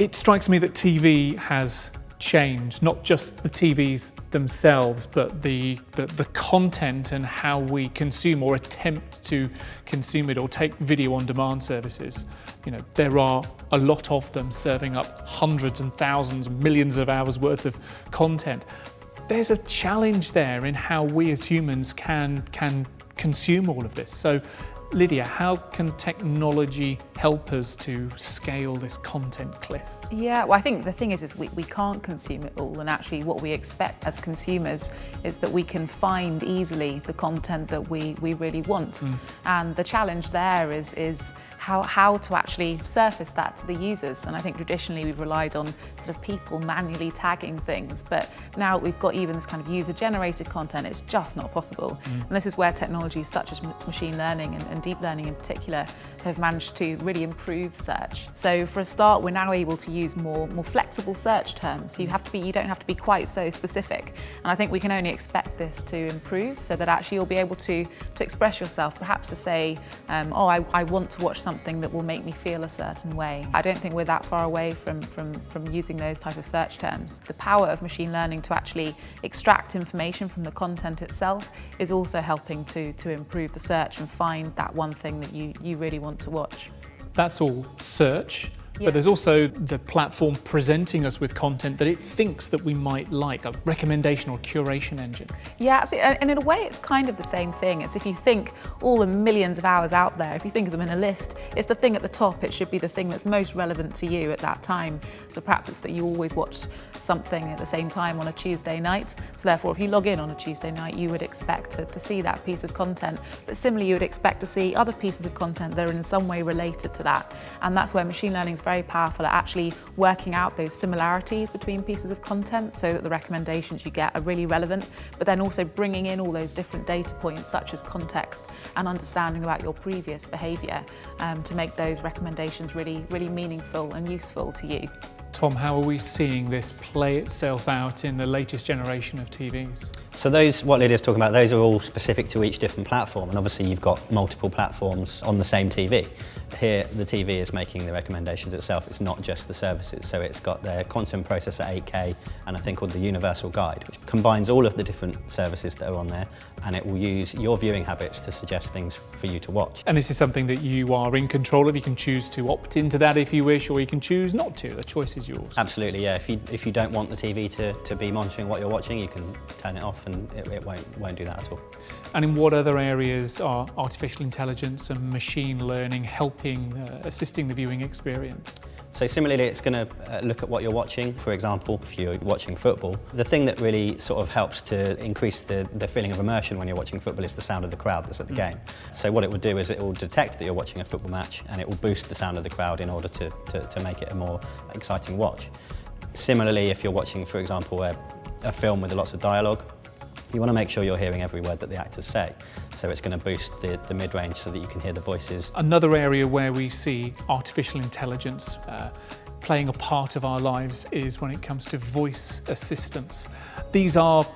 It strikes me that TV has changed, not just the TVs themselves, but the content and how we consume or attempt to consume it, or take video on demand services. You know, there are a lot of them serving up hundreds and thousands, millions of hours worth of content. There's a challenge there in how we as humans can consume all of this. So Lydia, how can technology help us to scale this content cliff? Yeah, well, I think the thing is we can't consume it all, and actually what we expect as consumers is that we can find easily the content that we really want. And the challenge there is how to actually surface that to the users. And I think traditionally we've relied on sort of people manually tagging things, but now we've got even this kind of user-generated content, it's just not possible. And this is where technologies such as machine learning and deep learning in particular have managed to really improve search. So for a start, we're now able to use more flexible search terms. So you don't have to be quite so specific. And I think we can only expect this to improve, so that actually you'll be able to express yourself, perhaps to say, oh, I want to watch something that will make me feel a certain way. I don't think we're that far away from using those type of search terms. The power of machine learning to actually extract information from the content itself is also helping to improve the search and find that one thing that you really want to watch. That's all search. Yeah. But there's also the platform presenting us with content that it thinks that we might like, a recommendation or curation engine. Yeah, absolutely. And in a way, it's kind of the same thing. It's if you think all the millions of hours out there, if you think of them in a list, it's the thing at the top. It should be the thing that's most relevant to you at that time. So perhaps it's that you always watch something at the same time on a Tuesday night. So therefore, if you log in on a Tuesday night, you would expect to see that piece of content. But similarly, you would expect to see other pieces of content that are in some way related to that. And that's where machine learning is very powerful at actually working out those similarities between pieces of content, so that the recommendations you get are really relevant, but then also bringing in all those different data points such as context and understanding about your previous behaviour to make those recommendations really meaningful and useful to you. Tom, how are we seeing this play itself out in the latest generation of TVs? So those, what Lydia's talking about, those are all specific to each different platform, and obviously you've got multiple platforms on the same TV. Here, the TV is making the recommendations itself, it's not just the services. So it's got their content processor 8K and a thing called the Universal Guide, which combines all of the different services that are on there, and it will use your viewing habits to suggest things for you to watch. And this is something that you are in control of. You can choose to opt into that if you wish, or you can choose not to. The choice is yours. Absolutely, yeah. If you don't want the TV to be monitoring what you're watching, you can turn it off and it won't do that at all. And in what other areas are artificial intelligence and machine learning helping, assisting the viewing experience? So similarly, it's going to look at what you're watching. For example, if you're watching football, the thing that really sort of helps to increase the feeling of immersion when you're watching football is the sound of the crowd that's at the game. So what it will do is it will detect that you're watching a football match, and it will boost the sound of the crowd in order to make it a more exciting watch. Similarly, if you're watching, for example, a film with lots of dialogue, you want to make sure you're hearing every word that the actors say. So it's going to boost the mid-range so that you can hear the voices. Another area where we see artificial intelligence playing a part of our lives is when it comes to voice assistants. These are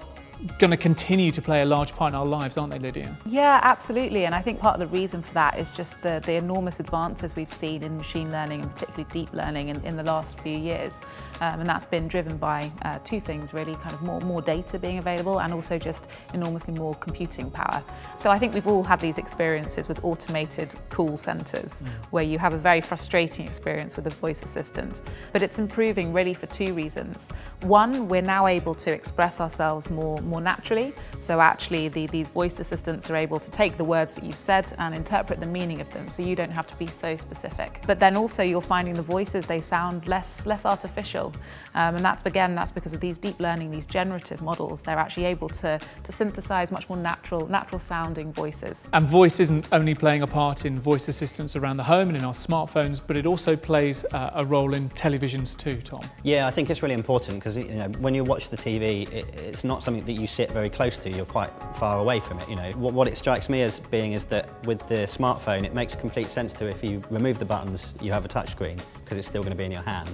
going to continue to play a large part in our lives, aren't they, Lydia? Yeah, absolutely. And I think part of the reason for that is just the enormous advances we've seen in machine learning, and particularly deep learning in the last few years. And that's been driven by two things really, kind of more data being available and also just enormously more computing power. So I think we've all had these experiences with automated call centres where you have a very frustrating experience with a voice assistant. But it's improving really for two reasons. One, we're now able to express ourselves more naturally. So actually these voice assistants are able to take the words that you've said and interpret the meaning of them, so you don't have to be so specific. But then also you're finding the voices, they sound less artificial. And that's because of these deep learning, these generative models. They're actually able to synthesize much more natural sounding voices. And voice isn't only playing a part in voice assistants around the home and in our smartphones, but it also plays a role in televisions too, Tom. Yeah, I think it's really important because when you watch the TV, it's not something that you sit very close to, you're quite far away from it. What it strikes me as being is that with the smartphone, it makes complete sense to, if you remove the buttons, you have a touch screen because it's still going to be in your hand.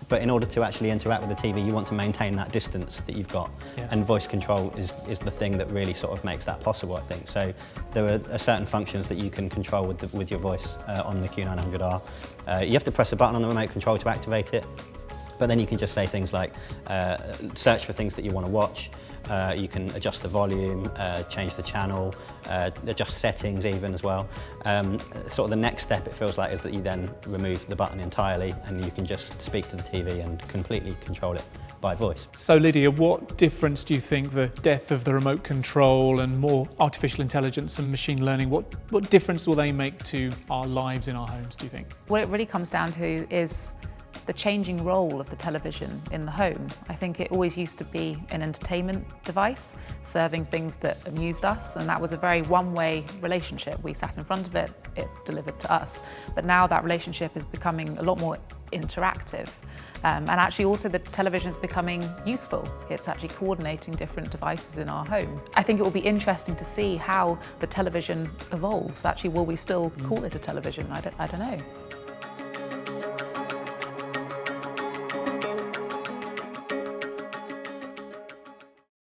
But in order to actually interact with the TV, you want to maintain that distance that you've got. Yeah. And voice control is the thing that really sort of makes that possible, I think. So there are certain functions that you can control with your voice on the Q900R. You have to press a button on the remote control to activate it. But then you can just say things like search for things that you want to watch. You can adjust the volume, change the channel, adjust settings even as well. Sort of the next step, it feels like, is that you then remove the button entirely and you can just speak to the TV and completely control it by voice. So Lydia, what difference do you think the death of the remote control and more artificial intelligence and machine learning, what difference will they make to our lives in our homes, do you think? What it really comes down to is the changing role of the television in the home. I think it always used to be an entertainment device, serving things that amused us, and that was a very one-way relationship. We sat in front of it, it delivered to us. But now that relationship is becoming a lot more interactive. And actually also the television is becoming useful. It's actually coordinating different devices in our home. I think it will be interesting to see how the television evolves. Actually, will we still call it a television? I don't know.